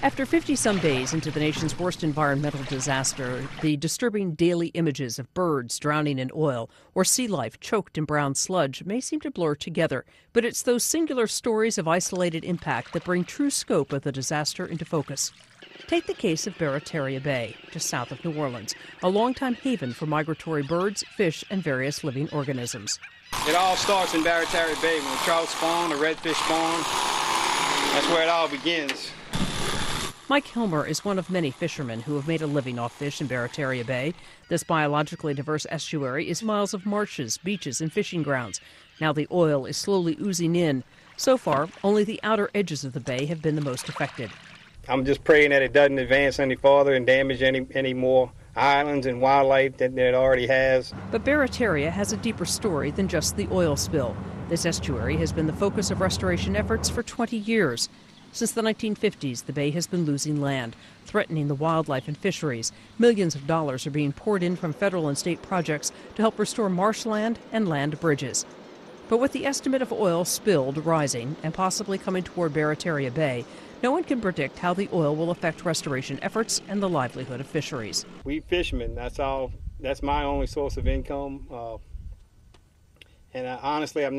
After 50-some days into the nation's worst environmental disaster, the disturbing daily images of birds drowning in oil or sea life choked in brown sludge may seem to blur together. But it's those singular stories of isolated impact that bring true scope of the disaster into focus. Take the case of Barataria Bay, just south of New Orleans, a longtime haven for migratory birds, fish, and various living organisms. It all starts in Barataria Bay when the trout spawn, the redfish spawn. That's where it all begins. Mike HELMER is one of many fishermen who have made a living off fish in Barataria Bay. This biologically diverse estuary is miles of marshes, beaches, and fishing grounds. Now the oil is slowly oozing in. So far, only the outer edges of the bay have been the most affected. I'm just praying that it doesn't advance any farther and damage any more islands and wildlife that it already has. But Barataria has a deeper story than just the oil spill. This estuary has been the focus of restoration efforts for 20 years. Since the 1950s, the bay has been losing land, threatening the wildlife and fisheries. Millions of dollars are being poured in from federal and state projects to help restore marshland and land bridges. But with the estimate of oil spilled rising and possibly coming toward Barataria Bay, no one can predict how the oil will affect restoration efforts and the livelihood of fisheries. We fishermen, that's all. That's my only source of income. And honestly, I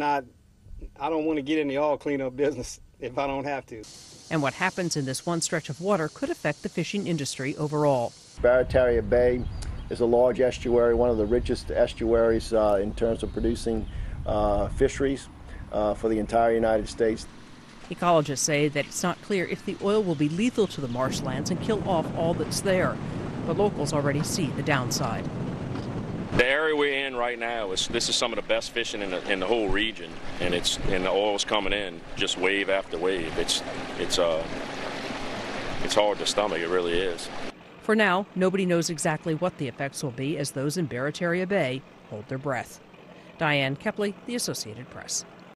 don't want to get in the oil cleanup business if I don't have to. And what happens in this one stretch of water could affect the fishing industry overall. Barataria Bay is a large estuary, one of the richest estuaries in terms of producing fisheries for the entire United States. Ecologists say that it's not clear if the oil will be lethal to the marshlands and kill off all that's there. But locals already see the downside. The area we're in right now this is some of the best fishing in the whole region, and the oil's coming in just wave after wave. It's hard to stomach. It really is. For now, nobody knows exactly what the effects will be as those in Barataria Bay hold their breath. Diane Kepley, The Associated Press.